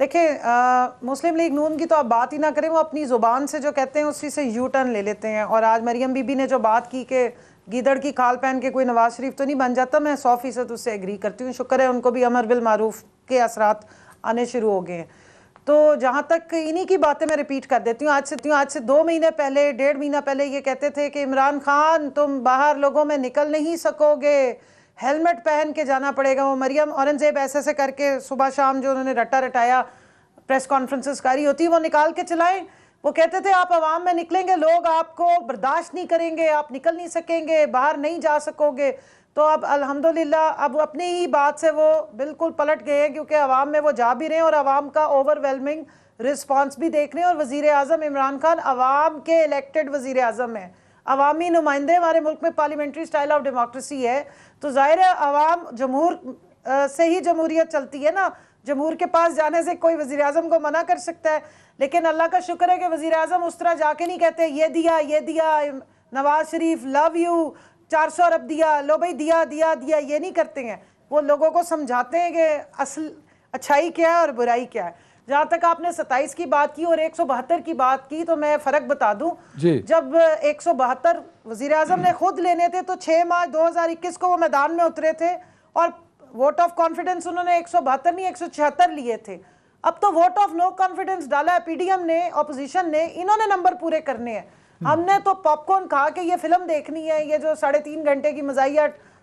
دیکھیں مسلم لیگ نون کی تو آپ بات ہی نہ کریں، وہ اپنی زبان سے جو کہتے ہیں اسی سے یو ٹرن لے لیتے ہیں. اور آج مریم بی بی نے جو بات کی کہ گیدڑ کی کھال پہن کے کوئی نواز شریف تو نہیں بن جاتا، میں 100% اس سے ایگری کرتی ہوں. شکر ہے ان کو بھی امر بالمعروف کے اثرات آنے شروع ہو گئے ہیں. تو جہاں تک انہی کی باتیں میں ریپیٹ کر دیتی ہوں، آج سے 2 مہینے پہلے 1.5 مہینہ پہلے یہ کہتے تھے کہ عمران خان تم باہر لوگوں میں نکل نہیں سکو گے، ہیلمٹ پہن کے جانا پڑے گا. وہ مریم اورنگزیب ایسے کر کے صبح شام جو انہوں نے رٹا رٹایا پریس کانفرنسز کاری ہوتی وہ نکال کے چلائیں. وہ کہتے تھے آپ عوام میں نکلیں گے، لوگ آپ کو برداشت نہیں کریں گے، آپ نکل نہیں سکیں گے، باہر نہیں جا سکو گے. تو اب الحمدللہ اب اپنی ہی بات سے وہ بالکل پلٹ گئے ہیں، کیونکہ عوام میں وہ جا بھی رہے ہیں اور عوام کا اوور ویلمنگ رسپانس بھی دیکھ رہے ہیں. اور وزیر اعظم عمران خان عوام کے الیکٹڈ وزیر اعظم ہیں، عوامی نمائندے. ہمارے ملک میں پارلیمنٹری سٹائل آف ڈیموکریسی ہے، تو ظاہر ہے عوام جمہور سے ہی جمہوریت چلتی ہے نا. جمہور کے پاس جانے سے کوئی وزیر اعظم کو منع کر سکتا ہے؟ لیکن اللہ کا شکر ہے کہ وزیر اعظم اس طرح جا کے نہیں کہتے یہ دیا نواز شریف لو یو 400 ارب دیا، لو بھائی دیا، یہ نہیں کرتے ہیں. وہ لوگوں کو سمجھاتے ہیں کہ اصل اچھائی کیا ہے اور برائی کیا ہے. جہاں تک آپ نے 27 کی بات کی اور 172 کی بات کی تو میں فرق بتا دوں. جب 172 وزیر اعظم نے خود لینے تھے تو 6 مارچ 2021 کو وہ میدان میں اترے تھے اور ووٹ آف کانفیڈنس انہوں نے 172 نہیں 176 لیے تھے. اب تو ووٹ آف نو کانفیڈنس ڈالا ہے پی ڈی ایم نے، اپوزیشن نے، انہوں نے نمبر پورے کرنے ہیں. ہم نے تو پاپ کارن کھا کے یہ فلم دیکھنی ہے، یہ جو 3.5 گھنٹے کی مزاحیہ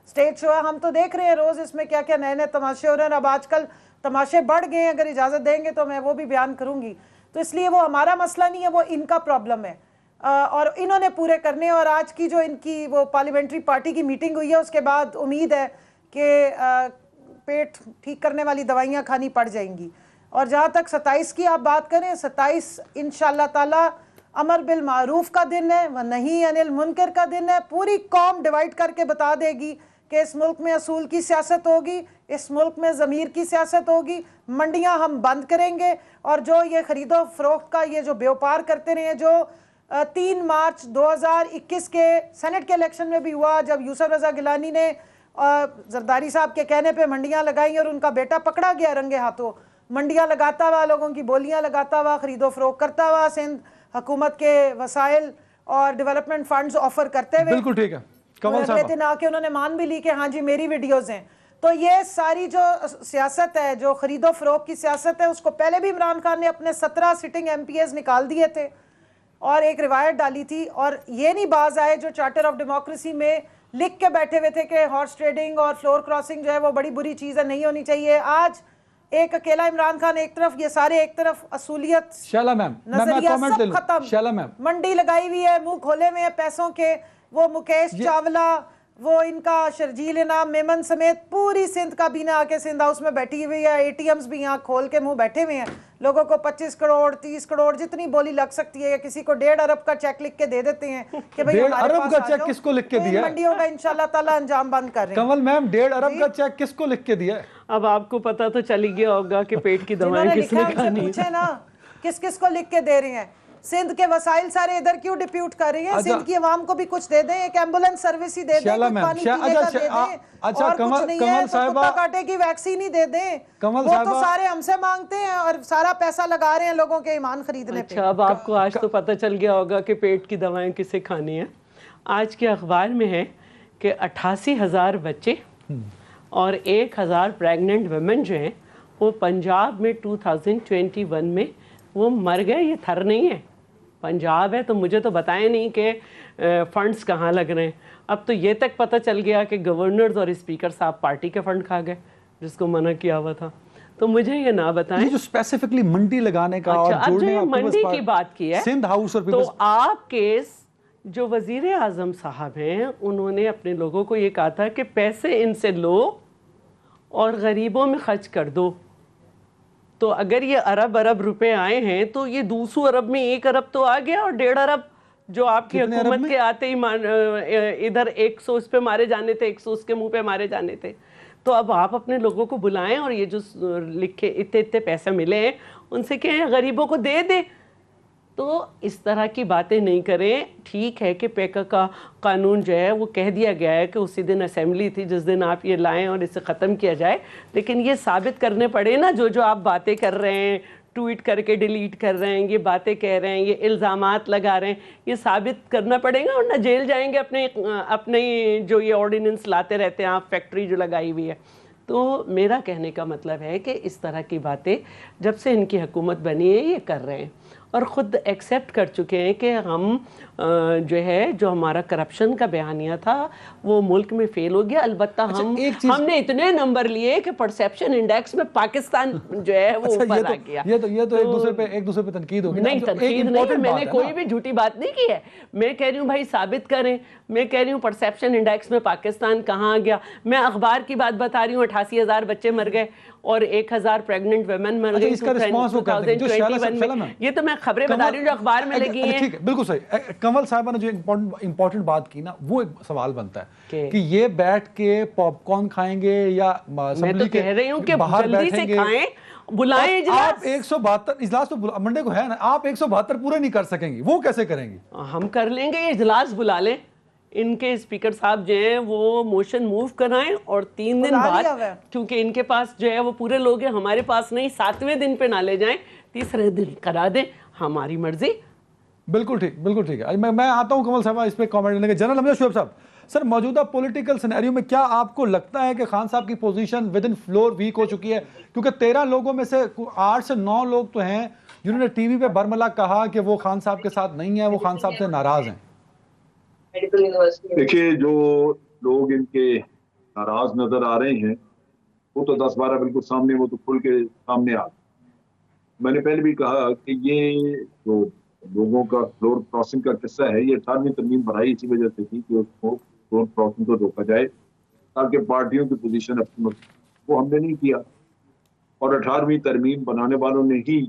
سٹیج شو ہے، ہم تو دیکھ رہے ہیں روز اس میں کیا کیا نئے تماشے ہو رہے ہیں. اب آج کل تماشے بڑھ گئے ہیں، اگر اجازت دیں گے تو میں وہ بھی بیان کروں گی. تو اس لیے وہ ہمارا مسئلہ نہیں ہے، وہ ان کا پرابلم ہے اور انہوں نے پورے کرنے. اور آج کی جو ان کی وہ پارلیمنٹری پارٹی کی میٹنگ ہوئی ہے اس کے بعد امید ہے کہ پیٹ ٹھیک کرنے والی دوائیاں کھانی پڑ جائیں گی. اور جہاں تک 27 کی آپ بات کریں، 27 انشاءاللہ تعالی امر بالمعروف کا دن ہے، ونہی عن المنکر کا دن ہے. پوری قوم ڈیوائیڈ کر کے بتا دے گی کہ اس ملک میں اصول کی سیاست ہوگی، اس ملک میں ضمیر کی سیاست ہوگی. منڈیاں ہم بند کریں گے اور جو یہ خرید و فروخت کا یہ جو بیوپار کرتے رہے ہیں، جو 3 مارچ 2021 کے سینٹ کے الیکشن میں بھی ہوا، جب یوسف رضا گیلانی نے زرداری صاحب کے کہنے پہ منڈیاں لگائیں اور ان کا بیٹا پکڑا گیا رنگے ہاتھوں، منڈیاں لگاتا ہوا، لوگوں کی بولیاں لگاتا ہوا، خرید و فروخت کرتا ہوا، سندھ حکومت کے وسائل اور ڈیولپمنٹ فنڈز آفر کرتے ہوئے. بالکل ٹھیک ہے. اگلے دن آ کے انہوں نے مان بھی لی کہ ہاں جی میری ویڈیوز ہیں. تو یہ ساری جو سیاست ہے، جو خرید و فروخت کی سیاست ہے، اس کو پہلے بھی عمران خان نے اپنے 17 سٹنگ ایم پی ایز نکال دیے تھے اور ایک روایت ڈالی تھی. اور یہ نہیں باز آئے جو چارٹر آف ڈیموکریسی میں لکھ کے بیٹھے ہوئے تھے کہ ہارس ٹریڈنگ اور فلور کراسنگ جو ہے وہ بڑی بری چیز ہے، نہیں ہونی چاہیے. آج ایک اکیلا عمران خان ایک طرف، یہ سارے ایک طرف، اصولیت نظریہ سب ختم. منڈی لگائی ہوئی ہے، منہ کھولے ہوئے ہیں پیسوں کے. وہ مکیش چاولہ، وہ ان کا شرجیل انعام میمن سمیت پوری سندھ کابینہ آ کے سندھ ہاؤس میں بیٹھی ہوئی ہے. اے ٹی ایمز بھی یہاں کھول کے منہ بیٹھے ہوئے ہیں. لوگوں کو 25 کروڑ 30 کروڑ جتنی بولی لگ سکتی ہے، یا کسی کو 1.5 ارب کا چیک لکھ کے دے دیتے ہیں کہ بھئی ہمارے پاس آ جاؤ. کس کو لکھ کے دیا ہے؟ منڈیوں کا انشاءاللہ تعالی انجام بند کر رہے ہیں. کمل میم 1.5 ارب کا چیک کس کو لکھ کے دیا ہے؟ اب آپ کو پتہ تو چلی گیا ہوگا کہ پیٹ کی دوائیں کس نے کھانی ہے. پوچھے نا کس کس کو لکھ کے دے رہے ہیں. سندھ کے وسائل سارے ادھر کیوں ڈپیوٹ کر رہی ہیں؟ سندھ کی عوام کو بھی کچھ دے دیں، ایک ایمبولینس سروس ہی دے دیں، کچھ پانی پینے کا دے دیں، اور کچھ نہیں ہے تو کتا کاٹے کی ویکسین ہی دے دیں. وہ تو سارے ہم سے مانگتے ہیں اور سارا پیسہ لگا رہے ہیں لوگوں کے ایمان خریدنے پہ. اچھا، اب آپ کو آج تو پتہ چل گیا ہوگا کہ پیٹ کی دوائیں کسے کھانی ہیں. آج کے اخبار میں ہے کہ 88,000 بچے اور 1,000 پریگننٹ ویمن جو ہیں وہ پنجاب میں 2021 میں وہ مر گئے. یہ تھر نہیں ہے، پنجاب ہے. تو مجھے تو بتائیں نہیں کہ فنڈز کہاں لگ رہے ہیں. اب تو یہ تک پتہ چل گیا کہ گورنرز اور اسپیکر صاحب پارٹی کے فنڈ کھا گئے جس کو منع کیا ہوا تھا. تو مجھے یہ نہ بتائیں جو اسپیسیفکلی منڈی لگانے کا اور جوڑنے کا منڈی کی بات کی ہے سندھ ہاؤس اور تو آپ کے جو وزیر اعظم صاحب ہیں انہوں نے اپنے لوگوں کو یہ کہا تھا کہ پیسے ان سے لو اور غریبوں میں خرچ کر دو. تو اگر یہ ارب روپے آئے ہیں تو یہ 200 ارب میں 1 ارب تو آ گیا اور 1.5 ارب جو آپ کی حکومت کے آتے ہی ادھر 100 اس پہ مارے جانے تھے، 100 اس کے منہ پہ مارے جانے تھے. تو اب آپ اپنے لوگوں کو بلائیں اور یہ جو لکھے اتنے پیسے ملے ہیں ان سے کہیں غریبوں کو دے دیں. تو اس طرح کی باتیں نہیں کریں. ٹھیک ہے کہ پیکا کا قانون جو ہے وہ کہہ دیا گیا ہے کہ اسی دن اسمبلی تھی جس دن آپ یہ لائیں اور اسے ختم کیا جائے, لیکن یہ ثابت کرنے پڑے نا جو آپ باتیں کر رہے ہیں, ٹویٹ کر کے ڈیلیٹ کر رہے ہیں, یہ باتیں کہہ رہے ہیں, یہ الزامات لگا رہے ہیں, یہ ثابت کرنا پڑے گا ورنہ جیل جائیں گے اپنے جو یہ آرڈیننس لاتے رہتے ہیں آپ, فیکٹری جو لگائی ہوئی ہے. تو میرا کہنے کا مطلب ہے کہ اس طرح کی باتیں جب سے ان کی حکومت بنی ہے یہ کر رہے ہیں, اور خود ایکسیپٹ کر چکے ہیں کہ ہم جو ہے جو ہمارا کرپشن کا بیانیہ تھا وہ ملک میں فیل ہو گیا. البتہ ہم نے اتنے نمبر لیے کہ پرسیپشن انڈیکس میں پاکستان جو ہے وہ اوپر آ گیا. یہ تو ایک دوسرے پہ تنقید ہوگی. نہیں, تنقید نہیں, میں نے کوئی بھی جھوٹی بات نہیں کی ہے. میں کہہ رہی ہوں بھائی ثابت کریں. میں کہہ رہی ہوں پرسیپشن انڈیکس میں پاکستان کہاں آ گیا. میں اخبار کی بات بتا رہی ہوں, 88,000 بچے مر گئے اور 1,000 پریگننٹ ویمن مر گئی 2021 میں. یہ تو میں خبریں بتا رہی ہوں جو اخبار میں لگی ہیں. ٹھیک ہے, بالکل صحیح. کنول صاحبہ نے جو امپورٹنٹ بات کی نا, وہ ایک سوال بنتا ہے کہ یہ بیٹھ کے پاپ کارن کھائیں گے یا اسمبلی کے باہر بیٹھیں گے, بلائیں آپ 172 اجلاس تو منڈے کو ہے نا, آپ 172 پورے نہیں کر سکیں گی, وہ کیسے کریں گی؟ ہم کر لیں گے, اجلاس بلا لیں. ان کے اسپیکر صاحب جو ہیں وہ موشن موو کرائیں اور 3 دن بعد, کیونکہ ان کے پاس جو ہے وہ پورے لوگ ہیں, ہمارے پاس نہیں, 7ویں دن پہ نہ لے جائیں, 3رے دن کرا دیں, ہماری مرضی. بالکل ٹھیک, بالکل ٹھیک ہے. میں آتا ہوں کنول صاحب اس پہ کامنٹ لینے کے. جنرل امجد شعیب صاحب, سر موجودہ پولیٹیکل سینیریو میں کیا آپ کو لگتا ہے کہ خان صاحب کی position within floor weak ہو چکی ہے؟ کیونکہ 13 لوگوں میں سے 8 سے 9 لوگ تو ہیں جنہوں نے ٹی وی پہ برملا کہا کہ وہ خان صاحب کے ساتھ نہیں ہیں, وہ خان صاحب سے ناراض ہیں. دیکھیے, جو لوگ ان کے ناراض نظر آ رہے ہیں وہ تو 10-12 بالکل سامنے, وہ تو کھل کے سامنے آ. میں نے پہلے بھی کہا کہ یہ جو لوگوں کا فلور کراسنگ کا قصہ ہے, یہ 18ویں ترمیم بڑھائی اسی وجہ سے تھی کہ اس کو فلور کراسنگ کو روکا جائے تاکہ پارٹیوں کی پوزیشن اپنی, وہ ہم نے نہیں کیا. اور 18ویں ترمیم بنانے والوں نے ہی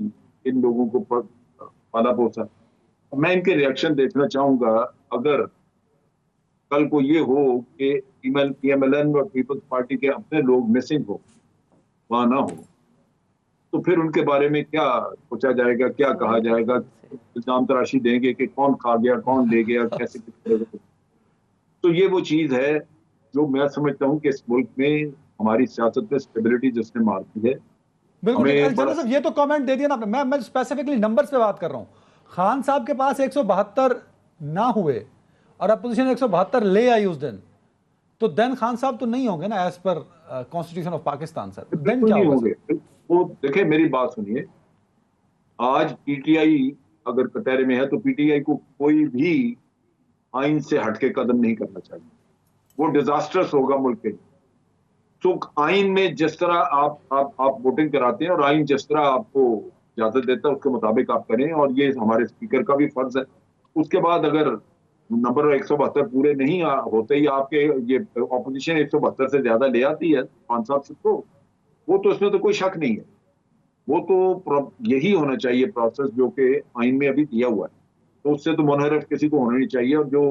ان لوگوں کو پالا پوسا. میں ان کے ریئیکشن دیکھنا چاہوں گا. اگر کل کو یہ ہو کہ پی ایم ایل این اور پیپلز پارٹی کے اپنے لوگ مسنگ ہو, وہاں نہ ہو, تو پھر ان کے بارے میں کیا سوچا جائے گا, کیا کہا جائے گا, الزام تراشی دیں گے کہ کون کھا گیا, کون لے گیا, کیسے کس. تو یہ وہ چیز ہے جو میں سمجھتا ہوں کہ اس ملک میں ہماری سیاست میں اسٹیبلٹی جس نے مارتی ہے. بالکل, یہ تو کامنٹ دے دیا نا آپ نے. میں اسپیسیفکلی نمبرز پہ بات کر رہا ہوں. خان صاحب کے پاس 172 نہ ہوئے اور اپوزیشن 172 لے آئی اس دن, تو دین خان صاحب تو نہیں ہوں گے نا ایز پر constitution of Pakistan. Sir then کیا ہوگا؟ وہ دیکھیں, میری بات سنیے. آج پی ٹی آئی اگر کٹہرے میں ہے تو پی ٹی آئی کو کوئی بھی آئین سے ہٹ کے قدم نہیں کرنا چاہیے, وہ ڈیزاسٹرس ہوگا ملک کے لیے. تو آئین میں جس طرح آپ ووٹنگ کراتے ہیں اور آئین جس طرح آپ کو اجازت دیتا ہے اس کے مطابق آپ کریں, اور یہ ہمارے اسپیکر کا بھی فرض ہے. اس کے بعد اگر نمبر 172 پورے نہیں ہوتے ہی آپ کے یہ اپوزیشن 172 سے زیادہ لے آتی ہے 5 صاحب سے, تو وہ تو اس میں تو کوئی شک نہیں ہے. وہ تو یہی ہونا چاہیے پروسیس جو کہ آئین میں ابھی دیا ہوا ہے. تو اس سے تو منحرف کسی کو ہونا نہیں چاہیے, اور جو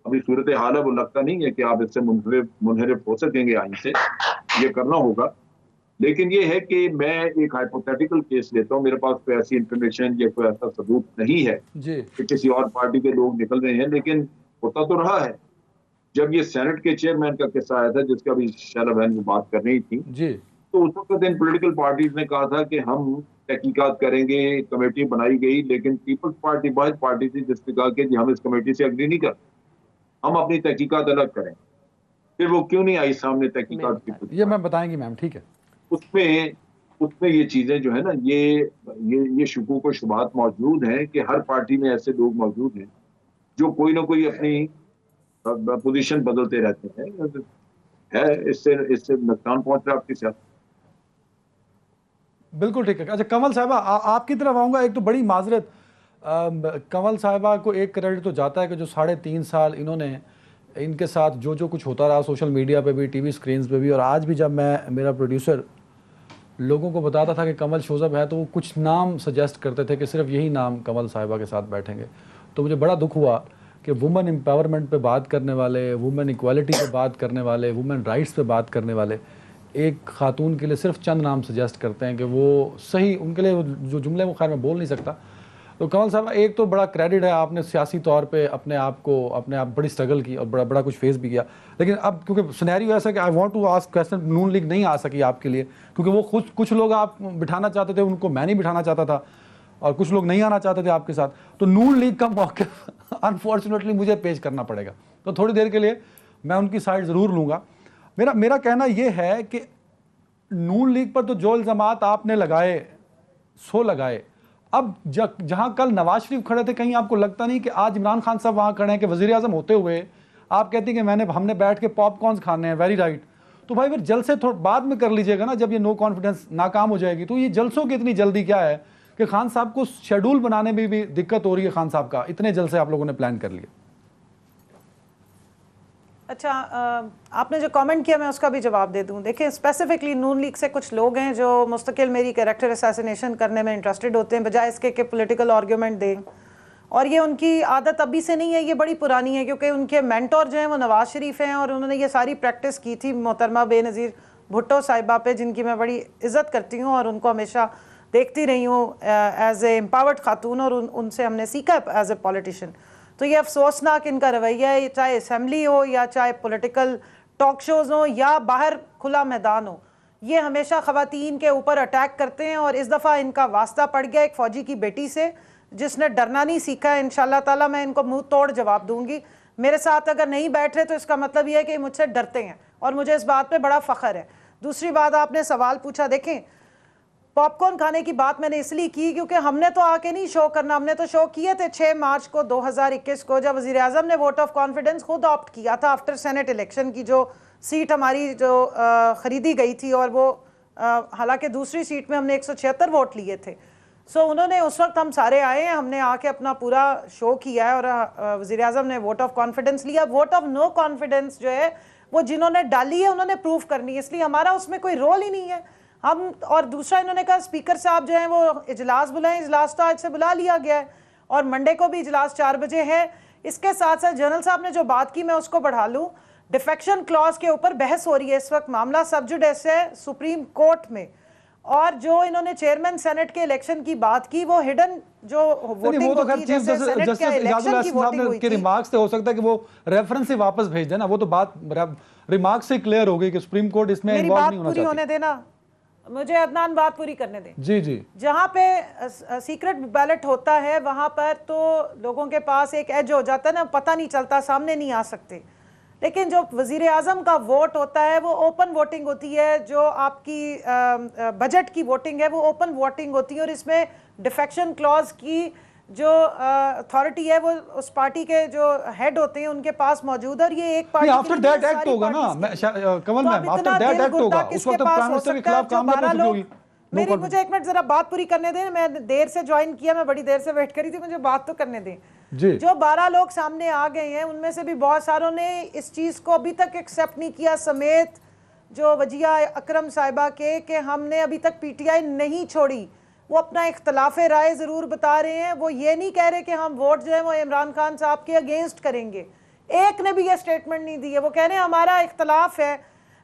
ابھی صورتحال ہے وہ لگتا نہیں ہے کہ آپ اس سے منحرف ہو سکیں گے آئین سے. یہ کرنا ہوگا. لیکن یہ ہے کہ میں ایک ہائپوتھیٹیکل کیس لیتا ہوں, میرے پاس کوئی ایسی انفارمیشن یا کوئی ایسا ثبوت نہیں ہے کہ کسی اور پارٹی کے لوگ نکل رہے ہیں, لیکن ہوتا تو رہا ہے. جب یہ سینٹ کے چیئرمین کا قصہ آیا تھا جس کا بھی شیلا بہن بات کر رہی تھی, تو اس وقت ان پولیٹیکل پارٹیز نے کہا تھا کہ ہم تحقیقات کریں گے, کمیٹی بنائی گئی, لیکن پیپلز پارٹی واحد پارٹی تھی جس نے کہا کہ جی ہم اس کمیٹی سے اگری نہیں کرتے, ہم اپنی تحقیقات الگ کریں. پھر وہ کیوں نہیں آئی سامنے تحقیقات کی؟ یہ میں بتائیں گی میم, ٹھیک ہے. اس میں یہ چیزیں جو ہے نا, یہ شکوک و شبہات موجود ہیں کہ ہر پارٹی میں ایسے لوگ موجود ہیں جو کوئی نہ کوئی اپنی پوزیشن بدلتے رہتے ہیں. اس سے نقصان پہنچ رہا ہے آپ کی سیاست. بالکل ٹھیک ہے. اچھا کنول صاحبہ آپ کی طرف آؤں گا. ایک تو بڑی معذرت, کنول صاحبہ کو ایک کریڈٹ تو جاتا ہے کہ جو 3.5 سال انہوں نے ان کے ساتھ جو کچھ ہوتا رہا سوشل میڈیا پہ بھی, ٹی وی اسکرینز پہ بھی, اور آج بھی جب میرا پروڈیوسر لوگوں کو بتاتا تھا کہ کنول شوز اپ ہے تو وہ کچھ نام سجیسٹ کرتے تھے کہ صرف یہی نام کنول صاحبہ کے ساتھ بیٹھیں گے. تو مجھے بڑا دکھ ہوا کہ وومن امپاورمنٹ پہ بات کرنے والے, وومن ایکوالٹی پہ بات کرنے والے, وومن رائٹس پہ بات کرنے والے ایک خاتون کے لیے صرف چند نام سجیسٹ کرتے ہیں کہ وہ صحیح ان کے لیے جو جملے وہ خیر میں بول نہیں سکتا, تو کمل صاحب ایک تو بڑا کریڈٹ ہے، آپ نے سیاسی طور پہ اپنے آپ بڑی اسٹرگل کی اور بڑا کچھ فیس بھی کیا، لیکن اب کیونکہ سینیریو ایسا کہ I want to ask question, Noon League نہیں آ سکی آپ کے لیے کیونکہ وہ کچھ لوگ آپ بٹھانا چاہتے تھے، ان کو میں نہیں بٹھانا چاہتا تھا، اور کچھ لوگ نہیں آنا چاہتے تھے آپ کے ساتھ، تو نون لیگ کا موقف انفارچونیٹلی مجھے پیش کرنا پڑے گا، تو تھوڑی دیر کے لیے میں ان کی سائڈ ضرور لوں گا۔ میرا کہنا یہ ہے کہ نون لیگ پر تو جو الزامات آپ نے لگائے سو لگائے، اب جہاں کل نواز شریف کھڑے تھے، کہیں آپ کو لگتا نہیں کہ آج عمران خان صاحب وہاں کھڑے ہیں کہ وزیر اعظم ہوتے ہوئے آپ کہتے ہیں کہ ہم نے بیٹھ کے پاپ کارنز کھانے ہیں، ویری رائٹ، تو بھائی پھر جلسے بعد میں کر لیجئے گا نا، جب یہ نو کانفیڈنس ناکام ہو جائے گی، تو یہ جلسوں کی اتنی جلدی کیا ہے کہ خان صاحب کو شیڈول بنانے میں بھی دقت ہو رہی ہے، خان صاحب کا اتنے جلسے آپ لوگوں نے پلان کر لیے۔ اچھا آپ نے جو کامنٹ کیا میں اس کا بھی جواب دے دوں۔ دیکھیں اسپیسیفکلی نون لیگ سے کچھ لوگ ہیں جو مستقل میری کیریکٹر اسیسینیشن کرنے میں انٹرسٹڈ ہوتے ہیں بجائے اس کے کہ پولیٹیکل آرگیومنٹ دیں، اور یہ ان کی عادت ابھی سے نہیں ہے، یہ بڑی پرانی ہے، کیونکہ ان کے مینٹور جو ہیں وہ نواز شریف ہیں، اور انہوں نے یہ ساری پریکٹس کی تھی محترمہ بے نظیر بھٹو صاحبہ پہ، جن کی میں بڑی عزت کرتی ہوں اور ان کو ہمیشہ دیکھتی رہی ہوں ایز اے امپاورڈ خاتون، اور ان سے ہم نے سیکھا ایز اے پولیٹیشین۔ تو یہ افسوسناک ان کا رویہ ہے، چاہے اسمبلی ہو یا چاہے پولیٹیکل ٹاک شوز ہوں یا باہر کھلا میدان ہو، یہ ہمیشہ خواتین کے اوپر اٹیک کرتے ہیں، اور اس دفعہ ان کا واسطہ پڑ گیا ایک فوجی کی بیٹی سے جس نے ڈرنا نہیں سیکھا ہے۔ انشاءاللہ تعالیٰ میں ان کو منہ توڑ جواب دوں گی، میرے ساتھ اگر نہیں بیٹھ رہے تو اس کا مطلب یہ ہے کہ مجھ سے ڈرتے ہیں، اور مجھے اس بات پہ بڑا فخر ہے۔ دوسری بات آپ نے سوال پوچھا، دیکھیں پاپ کارن کھانے کی بات میں نے اس لیے کی کیونکہ ہم نے تو آ کے نہیں شو کرنا، ہم نے تو شو کیے تھے 6 مارچ کو 2021 کو، جب وزیر اعظم نے ووٹ آف کانفیڈنس خود آپٹ کیا تھا آفٹر سینٹ الیکشن کی، جو سیٹ ہماری جو خریدی گئی تھی، اور وہ حالانکہ دوسری سیٹ میں ہم نے 176 ووٹ لیے تھے، سو انہوں نے اس وقت ہم سارے آئے ہیں، ہم نے آ کے اپنا پورا شو کیا ہے، اور وزیر اعظم نے ووٹ آف کانفیڈنس لیا۔ ووٹ آف نو کانفیڈنس جو ہے وہ جنہوں نے ڈالی ہے انہوں نے پروف کرنی ہے، اس لیے ہمارا اس میں کوئی رول ہی نہیں ہے ہم۔ اور دوسرا انہوں نے کہا اسپیکر صاحب جو ہیں وہ اجلاس بلائیں، اجلاس تو آج سے بلا لیا گیا ہے، اور منڈے کو بھی اجلاس 4 بجے ہے۔ اس کے ساتھ ساتھ جنرل صاحب نے جو بات کی میں اس کو بڑھا لوں، ڈیفیکشن کلاز کے اوپر بحث ہو رہی ہے اس وقت، معاملہ سب جوڈیس ہے سپریم کورٹ میں، اور جو انہوں نے چیئرمین سینٹ کے الیکشن کی بات کی وہ ہڈن جو ووٹنگ ہوتی ہے جیسے سینٹ کے الیکشن کی ووٹنگ ہوئی تھی، ریمارکس سے ہو سکتا ہے کہ وہ ریفرنس سے واپس بھیج دیں نا، وہ تو بات ریمارکس سے کلیئر ہو گئی کہ سپریم کورٹ اس میں انوالو نہیں ہونا چاہتی۔ میری بات پوری ہونے دینا، مجھے عدنان بات پوری کرنے دیں۔ جی جہاں پہ سیکرٹ بیلٹ ہوتا ہے وہاں پر تو لوگوں کے پاس ایک ایج ہو جاتا ہے نا، پتہ نہیں چلتا، سامنے نہیں آ سکتے، لیکن جو وزیر اعظم کا ووٹ ہوتا ہے وہ اوپن ووٹنگ ہوتی ہے، جو آپ کی بجٹ کی ووٹنگ ہے وہ اوپن ووٹنگ ہوتی ہے، اور اس میں ڈیفیکشن کلاز کی جو اتھارٹی ہے وہ اس پارٹی کے جو ہیڈ ہوتے ہیں ان کے پاس موجود ہے، اور یہ ایک پارٹی آفٹر دیٹ ایکٹ ہوگا نا کمل میم، آفٹر دیٹ ایکٹ ہوگا، اس وقت پرائم منسٹر کے خلاف کامیاب ہو چکی ہوگی۔ میری مجھے ایک منٹ ذرا بات پوری کرنے دیں، میں دیر سے جوائن کیا، میں بڑی دیر سے ویٹ کری تھی، مجھے بات تو کرنے دیں۔ جو 12 لوگ سامنے آ گئے ہیں ان میں سے بھی بہت ساروں نے اس چیز کو ابھی تک ایکسیپٹ نہیں کیا، سمیت جو وجیہ اکرم صاحبہ کے، کہ ہم نے ابھی تک پی ٹی آئی نہیں چھوڑی۔ وہ اپنا اختلاف رائے ضرور بتا رہے ہیں، وہ یہ نہیں کہہ رہے کہ ہم ووٹ جو ہیں وہ عمران خان صاحب کے اگینسٹ کریں گے، ایک نے بھی یہ سٹیٹمنٹ نہیں دی ہے۔ وہ کہہ رہے ہیں ہمارا اختلاف ہے،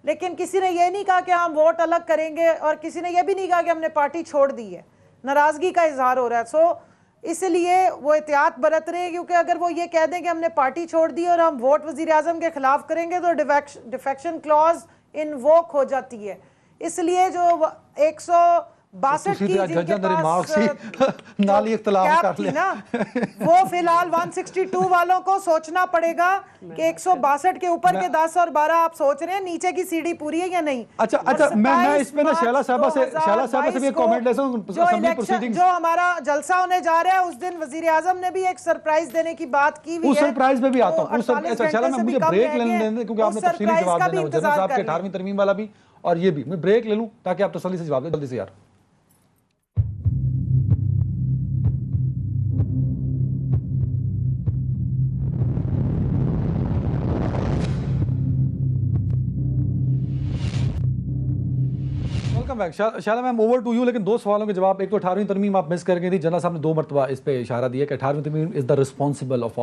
لیکن کسی نے یہ نہیں کہا کہ ہم ووٹ الگ کریں گے، اور کسی نے یہ بھی نہیں کہا کہ ہم نے پارٹی چھوڑ دی ہے۔ ناراضگی کا اظہار ہو رہا ہے، سو اس لیے وہ احتیاط برت رہے ہیں، کیونکہ اگر وہ یہ کہہ دیں کہ ہم نے پارٹی چھوڑ دی اور ہم ووٹ وزیر اعظم کے خلاف کریں گے تو ڈیفیکشن کلاز انووک ہو جاتی ہے۔ اس لیے جو 162 کی جن کے پاس نالی اختلاف کر لیں نا، وہ فی الحال 162 والوں کو سوچنا پڑے گا کہ 162 کے اوپر کے 10 اور 12 آپ سوچ رہے ہیں نیچے کی سیڑھی پوری ہے یا نہیں۔ اچھا میں اس میں نا شیلا صاحبہ سے بھی ایک کامنٹ لے سکوں، جو ہمارا جلسہ ہونے جا رہا ہے اس دن وزیر اعظم نے بھی ایک سرپرائز دینے کی بات کی ہوئی ہے، اس سرپرائز پہ بھی آتا ہوں۔ شیلا میں مجھے بریک لینے دیں کیونکہ آپ نے تفصیلی جواب دینا ہے جنرل صاحب کے 18ویں ترمیم والا بھی، اور یہ بھی میں بریک لے لوں تاکہ آپ تسلی سے جواب دیں جلدی سے یار۔ شالا میم اوور ٹو یو، لیکن 2 سوالوں کے جواب۔ ایک تو 18ویں ترمیم آپ مس کر گئی تھی، جنرل صاحب نے 2 مرتبہ اس پہ اشارہ دیا کہ 18ویں ترمیم is the responsible of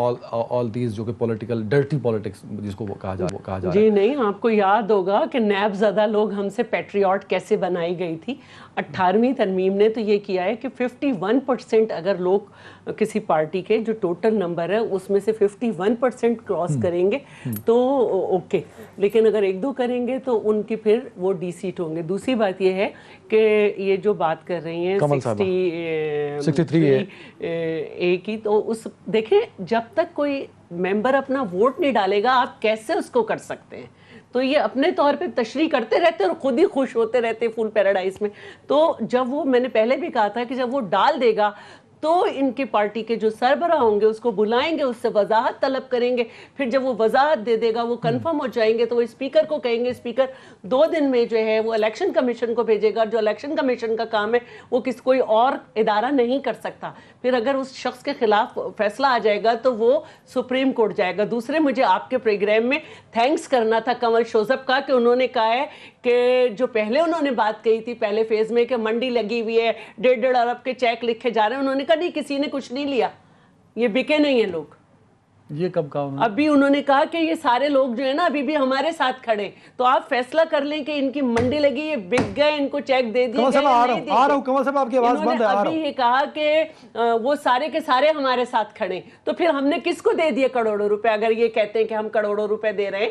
all these جو کہ پولیٹیکل ڈرٹی پالیٹکس جس کو وہ کہا جا رہا ہے۔ جی نہیں، آپ کو یاد ہوگا کہ نیب زدہ لوگ ہم سے پیٹریوٹ کیسے بنائی گئی تھی۔ 18ویں ترمیم نے تو یہ کیا ہے کہ 51% اگر لوگ کسی پارٹی کے جو ٹوٹل نمبر ہے اس میں سے 51% کراس کریں گے تو اوکے، لیکن اگر 1-2 کریں گے تو ان کی پھر وہ ڈی سیٹ ہوں گے۔ دوسری بات یہ ہے کہ یہ جو بات کر رہی ہیں 63 اے کی، تو اس دیکھیں جب تک کوئی ممبر اپنا ووٹ نہیں ڈالے گا آپ کیسے اس کو کر سکتے ہیں؟ تو یہ اپنے طور پہ تشریح کرتے رہتے اور خود ہی خوش ہوتے رہتے فول پیراڈائز میں۔ تو جب وہ، میں نے پہلے بھی کہا تھا کہ جب وہ ڈال دے گا تو ان کی پارٹی کے جو سربراہ ہوں گے اس کو بلائیں گے، اس سے وضاحت طلب کریں گے، پھر جب وہ وضاحت دے دے گا، وہ کنفرم ہو جائیں گے تو وہ اسپیکر کو کہیں گے، اسپیکر 2 دن میں جو ہے وہ الیکشن کمیشن کو بھیجے گا، جو الیکشن کمیشن کا کام ہے وہ کوئی اور ادارہ نہیں کر سکتا۔ پھر اگر اس شخص کے خلاف فیصلہ آ جائے گا تو وہ سپریم کورٹ جائے گا۔ دوسرے مجھے آپ کے پروگرام میں تھینکس کرنا تھا کنول شوذب کا کہ انہوں نے کہا ہے کہ جو پہلے انہوں نے بات کہی تھی پہلے فیز میں کہ منڈی لگی ہوئی ہے، 1.5 ارب کے چیک لکھے جا رہے ہیں، انہوں نے کہا نہیں کسی نے کچھ نہیں لیا، یہ بکے نہیں ہیں لوگ۔ یہ کب کہا انہوں نے؟ ابھی انہوں نے کہا کہ یہ سارے لوگ جو ہیں نا ابھی بھی ہمارے ساتھ کھڑے، تو آپ فیصلہ کر لیں کہ ان کی منڈی لگی، یہ بک گئے، ان کو چیک دے دیے گئے، آ رہا ہوں کنول صاحب، آپ کی آواز بند ہے۔ ابھی یہ کہا کہ وہ سارے کے سارے ہمارے ساتھ کھڑے، تو پھر ہم نے کس کو دے دیے کروڑوں روپے؟ اگر یہ کہتے ہیں کہ ہم کروڑوں روپے دے رہے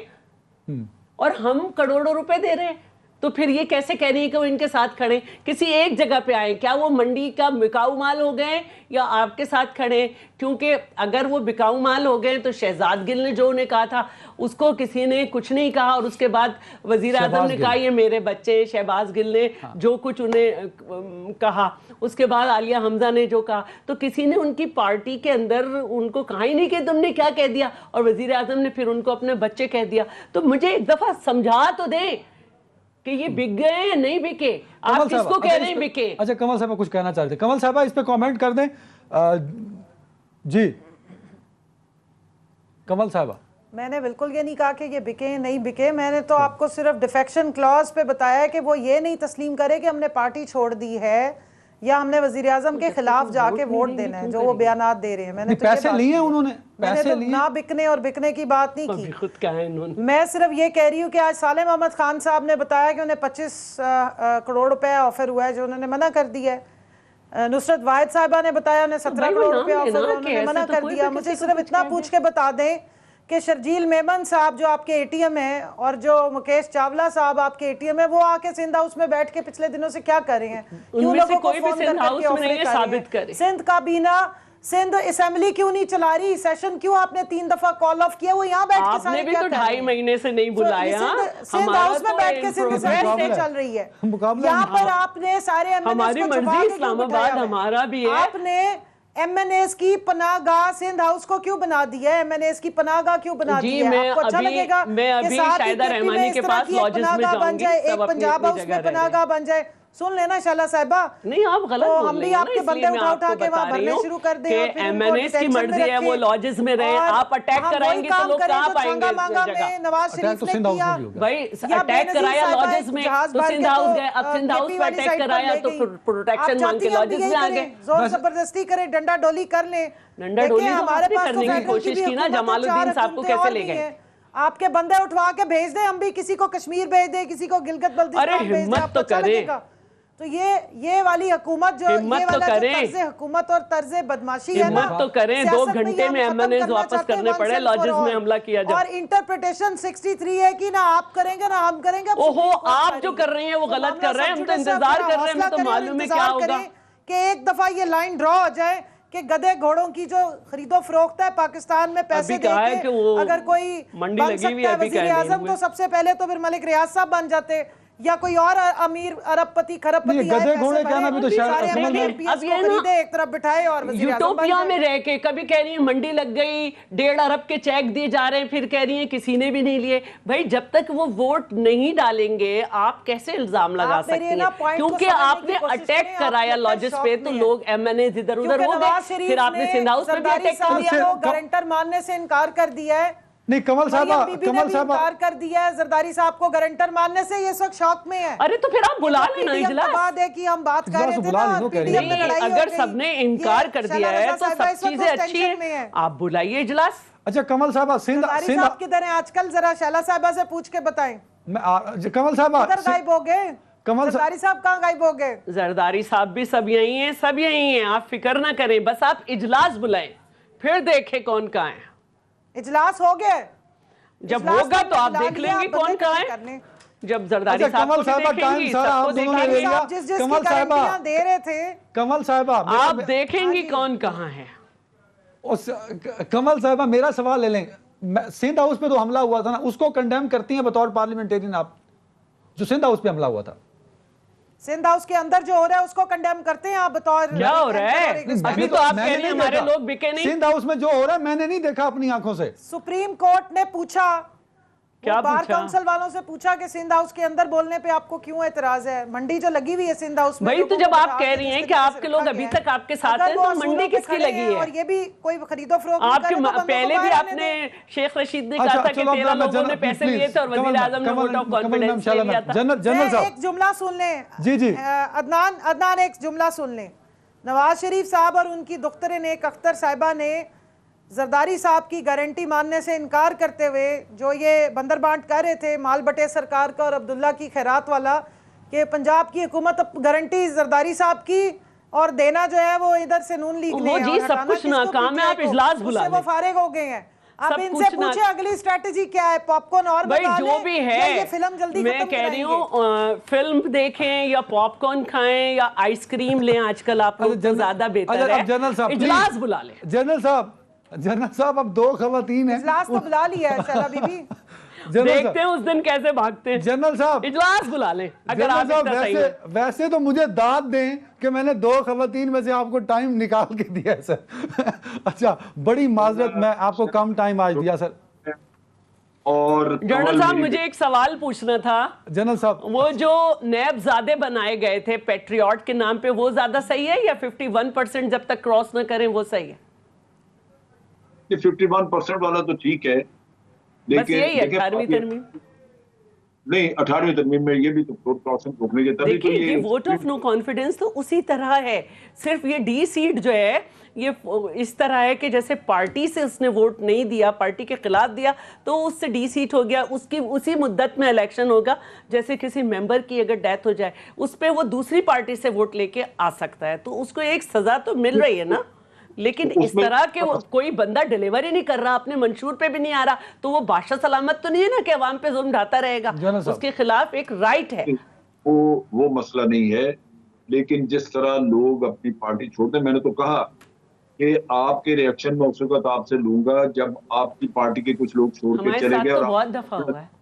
ہیں اور ہم کروڑوں روپے دے رہے ہیں تو پھر یہ کیسے کہہ رہی ہیں کہ وہ ان کے ساتھ کھڑے؟ کسی ایک جگہ پہ آئیں، کیا وہ منڈی کا بکاؤ مال ہو گئے یا آپ کے ساتھ کھڑے؟ کیونکہ اگر وہ بکاؤ مال ہو گئے تو شہزاد گل نے جو انہیں کہا تھا اس کو کسی نے کچھ نہیں کہا، اور اس کے بعد وزیر اعظم نے کہا یہ میرے بچے، شہباز گل نے جو کچھ انہیں کہا، اس کے بعد عالیہ حمزہ نے جو کہا، تو کسی نے ان کی پارٹی کے اندر ان کو کہا ہی نہیں کہ تم نے کیا کہہ دیا، اور وزیر اعظم نے پھر ان کو اپنے بچے کہہ دیا۔ تو مجھے ایک دفعہ سمجھا تو دیں کہ یہ بک گئے یا نہیں بکے، آپ کس کو کہہ رہے ہیں بکے؟ اچھا کنول صاحبہ کچھ کہنا چاہتے ہیں، کنول صاحبہ اس پہ کامنٹ کر دیں۔ جی کنول صاحبہ، میں نے بالکل یہ نہیں کہا کہ یہ بکے نہیں بکے، میں نے تو آپ کو صرف ڈیفیکشن کلاز پہ بتایا ہے کہ وہ یہ نہیں تسلیم کرے کہ ہم نے پارٹی چھوڑ دی ہے یا ہم نے وزیر اعظم کے خلاف جا کے ووٹ دینا ہے جو وہ بیانات دے رہے ہیں۔ میں نے پیسے لیے انہوں نے، پیسے لیے، نہ بکنے اور بکنے کی بات نہیں کی، خود کہا ہے انہوں نے۔ میں صرف یہ کہہ رہی ہوں کہ آج صالح محمد خان صاحب نے بتایا کہ انہیں 25 کروڑ روپے آفر ہوا ہے جو انہوں نے منع کر دیا ہے۔ نصرت واحد صاحبہ نے بتایا انہیں 17 کروڑ روپے آفر ہوا، انہوں نے منع کر دیا۔ مجھے صرف اتنا پوچھ کے بتا دیں کہ شرجیل میمن صاحب جو آپ کے اے ٹی ایم ہیں اور جو مکیش چاولہ صاحب آپ کے اے ٹی ایم ہیں، وہ آ کے سندھ ہاؤس میں بیٹھ کے پچھلے دنوں سے کیا کر رہے ہیں؟ کیوں لوگوں کو فون کر کے آفر کر رہے ہیں؟ سندھ کابینہ، سندھ اسمبلی کیوں نہیں چلا رہی؟ سیشن کیوں آپ نے 3 دفعہ کال آف کیا؟ وہ یہاں بیٹھ کے سارے کیا کر رہے ہیں؟ آپ نے بھی تو 2.5 مہینے سے نہیں بلایا، سندھ ہاؤس میں بیٹھ کے سندھ اسمبلی چل رہی ہے، یہاں پر آپ نے سارے ایم این ایز کو چھپا کے کیوں بٹھایا ہے؟ آپ نے ایم این ایز کی پناہ گاہ سندھ ہاؤس کو کیوں بنا دی ہے؟ ایم این ایز کی پناہ گاہ کیوں بنا دی ہے؟ آپ کو اچھا لگے گا کہ ساتھ ہی کیپی میں اس طرح کی ایک پناہ گاہ بن جائے، ایک پنجاب ہاؤس میں پناہ گاہ بن جائے؟ سن لینا شالہ صاحبہ، نہیں آپ غلط تو ہم بھی آپ کے بندے اٹھا کے وہاں بھرنے شروع کر دیں اور پھر ایم این ایز کی مرضی ہے وہ لاجز میں رہے، آپ اٹیک کرائیں گے تو لوگ کہاں پائیں گے اس جگہ؟ نواز شریف نے کیا بھائی اٹیک کرایا لاجز میں تو سندھ ہاؤس گئے، اب سندھ ہاؤس پہ اٹیک کرایا تو پروٹیکشن مانگ کے لاجز میں آگئے، زور زبردستی کریں، ڈنڈا ڈولی کر لیں۔ ڈنڈا ڈولی تو آپ نے کرنے کی کوشش کی نا، جمال الدین صاحب کو کیسے لے گئے؟ آپ کے بندے اٹھوا کے بھیج دیں، ہم بھی کسی کو کشمیر بھیج دیں، کسی کو گلگت بلتستان بھیج دیں، آپ کو اچھا لگے گا؟ تو یہ والی حکومت جو یہ والا جو طرز حکومت اور طرز بدماشی ہے نا، ہمت تو کریں، 2 گھنٹے میں ایم این ایز واپس کرنے پڑے، لاجز میں حملہ کیا جائے، اور انٹرپریٹیشن 63 ہے کہ نہ آپ کریں گے نہ ہم کریں گے۔ اوہو آپ جو کر رہے ہیں وہ غلط کر رہے ہیں، ہم تو انتظار کر رہے ہیں، ہم تو معلوم ہے کیا ہوگا کہ ایک دفعہ یہ لائن ڈرا ہو جائے کہ گدے گھوڑوں کی جو خرید و فروخت ہے پاکستان میں پیسے دے کے اگر کوئی بن سکتا ہے وزیر اعظم تو سب سے پہلے تو پھر ملک ریاض صاحب بن جاتے یا کوئی اور امیر ارب پتی کھرب پتی آئے، گدے گھوڑے کہنا بھی تو شاید اب یہ نا ایک طرف بٹھائے اور وزیر اعظم بن یوٹوپیا میں رہ کے کبھی کہہ رہی ہیں منڈی لگ گئی، 1.5 ارب کے چیک دیے جا رہے ہیں، پھر کہہ رہی ہیں کسی نے بھی نہیں لیے۔ بھائی جب تک وہ ووٹ نہیں ڈالیں گے آپ کیسے الزام لگا سکتی ہیں؟ کیونکہ آپ نے اٹیک کرایا لاجز پہ تو لوگ ایم این ایز ادھر ادھر ہو گئے، پھر آپ نے سندھ ہاؤس پہ بھی اٹیک کر دیا، گارنٹر ماننے سے انکار کر دیا ہے۔ نہیں کنول صاحبہ، کنول صاحبہ انکار کر دیا ہے زرداری صاحب کو گارنٹر ماننے سے، یہ اس وقت شوق میں ہے۔ ارے تو پھر آپ بلا لینا اجلاس، بعد ہے کہ ہم بات کر رہے تھے نا، اگر سب نے انکار کر دیا ہے تو سب چیزیں اچھی ہیں، آپ بلائیے اجلاس۔ اچھا کنول صاحبہ، زرداری صاحب کدھر ہیں آج کل؟ ذرا شالہ صاحبہ سے پوچھ کے بتائیں، کنول صاحبہ کدھر غائب ہو گئے؟ کمل زرداری صاحب کہاں غائب ہو گئے؟ زرداری صاحب بھی سب یہی ہیں، سب یہی ہیں، آپ فکر نہ کریں، بس آپ اجلاس بلائیں پھر دیکھیں کون کہاں ہے۔ اجلاس ہو گئے، جب ہوگا تو آپ دیکھ لیں گے کون کہاں ہے۔ جب زرداری صاحب کو بھی دیکھیں گی، سب کو دیکھیں گی، جس جس کی گارنٹیاں دے رہے تھے کمل صاحبہ آپ دیکھیں گی کون کہاں ہے۔ کمل صاحبہ میرا سوال لے لیں، سندھ ہاؤس پہ تو حملہ ہوا تھا نا، اس کو کنڈیم کرتی ہیں بطور پارلیمنٹیرین آپ، جو سندھ ہاؤس پہ حملہ ہوا تھا؟ سندھ ہاؤس کے اندر جو ہو رہا ہے اس کو کنڈیم کرتے ہیں آپ بطور؟ کیا ہو رہا ہے؟ ابھی تو آپ کہہ رہے ہیں ہمارے لوگ بکے نہیں۔ سندھ ہاؤس میں جو ہو رہا ہے میں نے نہیں دیکھا اپنی آنکھوں سے۔ سپریم کورٹ نے پوچھا، کیا بار پوچھا؟ کونسل والوں سے پوچھا کہ سندھ ہاؤس کے اندر بولنے پہ آپ کو کیوں اعتراض ہے؟ منڈی جو لگی ہوئی ہے سندھ ہاؤس میں، بھائی تو جب آپ کہہ رہی ہیں کہ آپ کے لوگ ابھی تک آپ کے ساتھ ہیں تو منڈی کس کی لگی ہے؟ اور یہ بھی کوئی خرید و فروخت آپ کے پہلے بھی آپ نے شیخ رشید نے کہا تھا کہ 13 لوگوں نے پیسے لیے تھے اور وزیر اعظم نے ووٹ آف کانفیڈنس لے لیا تھا۔ جنرل صاحب ایک جملہ سن لیں، جی جی عدنان ایک جملہ سن لیں۔ نواز شریف صاحب اور ان کی دختر نیک اختر صاحبہ نے زرداری صاحب کی گارنٹی ماننے سے انکار کرتے ہوئے جو یہ بندر بانٹ کر رہے تھے مال بٹے سرکار کا اور عبداللہ کی خیرات والا، کہ پنجاب کی حکومت گارنٹی زرداری صاحب کی اور دینا جو ہے وہ ادھر سے نون لیگ نے، جی سب کچھ ناکام ہے، آپ اجلاس بلا لیں، وہ فارغ ہو گئے ہیں۔ اب ان سے پوچھیں اگلی اسٹریٹجی کیا ہے، پاپ کارن اور بنا لیں، جو بھی ہے یہ فلم جلدی میں ختم کہہ رہی کرائیں گے۔ ہوں فلم دیکھیں یا پاپ کارن کھائیں یا آئس کریم لیں، آج کل آپ کو تو زیادہ بہتر ہے، اجلاس بلا لیں۔ جنرل صاحب اب 2 خواتین ہیں، اجلاس تو بلا لیا ہے شہلا بی بی، دیکھتے ہیں اس دن کیسے بھاگتے ہیں۔ جنرل صاحب اجلاس بلا لیں اگر آپ اتنا صحیح ہیں۔ ویسے تو مجھے داد دیں کہ میں نے 2 خواتین میں سے آپ کو ٹائم نکال کے دیا ہے سر۔ اچھا بڑی معذرت، میں آپ کو کم ٹائم آج دیا سر۔ اور جنرل صاحب مجھے ایک سوال پوچھنا تھا، جنرل صاحب وہ جو نیب زادے بنائے گئے تھے پیٹریوٹ کے نام پہ، وہ زیادہ صحیح ہے یا 51% جب تک کراس نہ کریں وہ صحیح ہے؟ 51% والا تو ٹھیک ہے، بس یہی ہے 18ویں ترمیم۔ نہیں 18ویں ترمیم میں یہ بھی تو ووٹ کراسنگ روکنے کے تبھی تو دیکھیں یہ ووٹ آف نو کانفیڈنس تو اسی طرح ہے، صرف یہ ڈی سیٹ جو ہے یہ اس طرح ہے کہ جیسے پارٹی سے اس نے ووٹ نہیں دیا، پارٹی کے خلاف دیا تو اس سے ڈی سیٹ ہو گیا، اس کی اسی مدت میں الیکشن ہوگا، جیسے کسی ممبر کی اگر ڈیتھ ہو جائے اس پہ وہ دوسری پارٹی سے ووٹ لے کے آ سکتا ہے، تو اس کو ایک سزا تو مل رہی ہے نا۔ لیکن اس طرح کہ کوئی بندہ ڈیلیوری نہیں کر رہا، اپنے منشور پہ بھی نہیں آ رہا، تو وہ بادشاہ سلامت تو نہیں ہے نا کہ عوام پہ ظلم ڈھاتا رہے گا، اس کے خلاف ایک رائٹ ہے۔ وہ مسئلہ نہیں ہے، لیکن جس طرح لوگ اپنی پارٹی چھوڑتے ہیں، میں نے تو کہا کہ آپ کے ریئیکشن میں اس وقت آپ سے لوں گا جب آپ کی پارٹی کے کچھ لوگ چھوڑ کے چلے گئے، ہمارے ساتھ تو بہت دفعہ ہوا ہے۔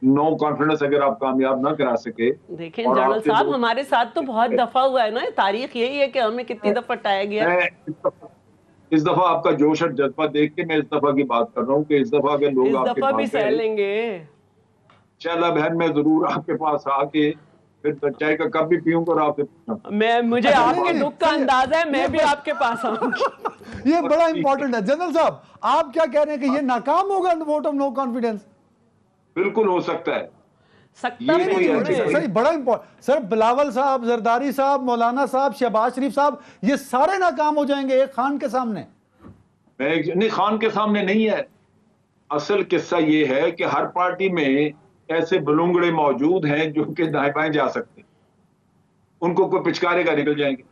نو کانفیڈنس اگر آپ کامیاب نہ کرا سکے۔ دیکھیں جنرل صاحب ہمارے ساتھ تو بہت دفعہ ہوا ہے نا، تاریخ یہی ہے کہ ہمیں کتنی دفعہ ٹایا گیا۔ اس دفعہ آپ کا جوش اور جذبہ دیکھ کے میں اس دفعہ کی بات کر رہا ہوں کہ اس دفعہ اگر لوگ آپ کے دفعہ بھی سہ لیں گے۔ چلا بہن میں ضرور آپ کے پاس آ کے پھر چائے کا کپ بھی پیوں گا اور آپ سے پوچھنا، مجھے آپ کے دکھ کا اندازہ ہے، میں بھی آپ کے پاس آؤں گی۔ یہ بڑا امپورٹنٹ ہے۔ جنرل صاحب آپ کیا کہہ رہے ہیں کہ یہ ناکام ہوگا ووٹ آف نو کانفیڈنس؟ بالکل ہو سکتا ہے۔ سر بڑا امپورٹنٹ، سر بلاول صاحب، زرداری صاحب، مولانا صاحب، شہباز شریف صاحب، یہ سارے ناکام ہو جائیں گے ایک خان کے سامنے؟ نہیں، خان کے سامنے نہیں ہے۔ اصل قصہ یہ ہے کہ ہر پارٹی میں ایسے بلونگڑے موجود ہیں جو کہ دائیں بائیں جا سکتے ہیں، ان کو کوئی پچکارے کا نکل جائیں گے۔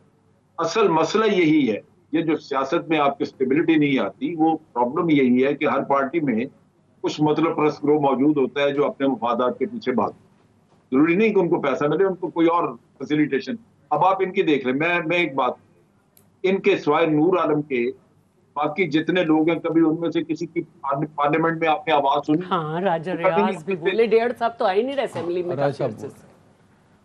اصل مسئلہ یہی ہے، یہ جو سیاست میں آپ کی اسٹیبلٹی نہیں آتی، وہ پرابلم یہی ہے کہ ہر پارٹی میں کچھ مطلب پرست گروہ موجود ہوتا ہے جو اپنے مفادات کے پیچھے بھاگتے ہیں۔ ضروری نہیں کہ ان کو پیسہ ملے، ان کو کوئی اور فیسیلیٹیشن۔ اب آپ ان کی دیکھ لیں، میں ایک بات، ان کے سوائے نور عالم کے باقی جتنے لوگ ہیں کبھی ان میں سے کسی کی پارلیمنٹ میں آپ نے آواز سنی؟ ہاں راجہ ریاض بھی بولے، 1.5 صاحب تو آئی نہیں رہے اسمبلی میں۔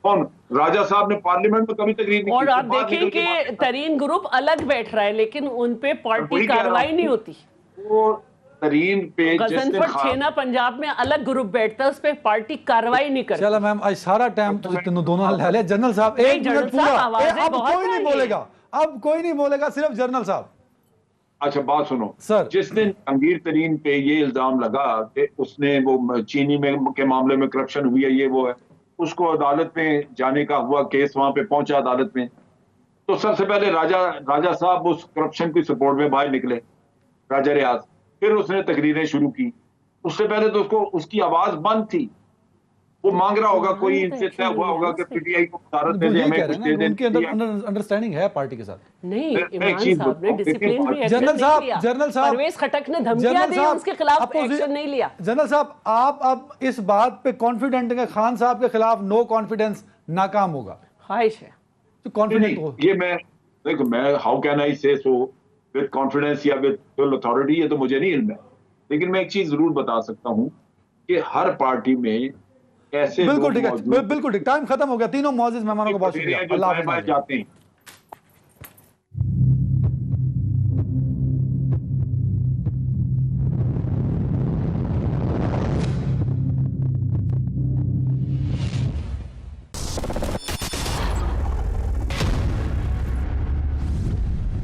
کون؟ راجہ صاحب نے پارلیمنٹ میں کبھی تقریر نہیں کی۔ اور آپ دیکھیں کہ ترین گروپ الگ بیٹھ رہا ہے لیکن ان پہ پارٹی کاروائی نہیں ہوتی۔ وہ ترین پہ غزنفر چھینا پنجاب میں الگ گروپ بیٹھتا ہے، اس پہ پارٹی کاروائی نہیں کرتی۔ چلو میم آج سارا ٹائم دونوں لے لے۔ جنرل صاحب ایک منٹ پورا، اب کوئی نہیں بولے گا، اب کوئی نہیں بولے گا، صرف جنرل صاحب۔ اچھا بات سنو سر، جس دن جہانگیر ترین پہ یہ الزام لگا کہ اس نے وہ چینی میں کے معاملے میں کرپشن ہوئی ہے، یہ وہ ہے، اس کو عدالت میں جانے کا ہوا کیس، وہاں پہ پہنچا عدالت میں، تو سب سے پہلے راجہ صاحب اس کرپشن کی سپورٹ میں باہر نکلے، راجہ ریاض، پھر اس نے تقریریں شروع کی۔ اس سے پہلے تو اس کی آواز بند تھی، وہ مانگ رہا ہوگا, کوئی ان سے طے ہوا ہوگا کہ پی ٹی آئی کو وزارت دے دیں, ہمیں کچھ دے دیں. ان کے اندر انڈرسٹینڈنگ ہے پارٹی کے ساتھ. نہیں, میں ایک عمران چیز صاحب نے بتاؤں, ڈسپلنری ایکشن جنرل نہیں صاحب, لیا, جنرل صاحب, پرویز خٹک نے دھمکیاں دی, اس کے خلاف ایکشن نہیں لیا. جنرل صاحب, آپ اب اس بات پہ کانفیڈنٹ ہیں کہ خان صاحب کے خلاف نو کانفیڈنس ناکام ہوگا؟ خواہش ہے تو کانفیڈنٹ ہو. یہ میں ہاؤ کین آئی سے سو وتھ کانفیڈنس یا وتھ فل اتھارٹی, یہ تو مجھے نہیں علم ہے, لیکن میں ایک چیز ضرور بتا سکتا ہوں کہ ہر پارٹی میں ایسے بالکل ٹھیک ہے, بالکل ٹھیک, ٹائم ختم ہو گیا. تینوں معزز مہمانوں کو بہت شکریہ, اللہ حافظ. جاتے ہیں.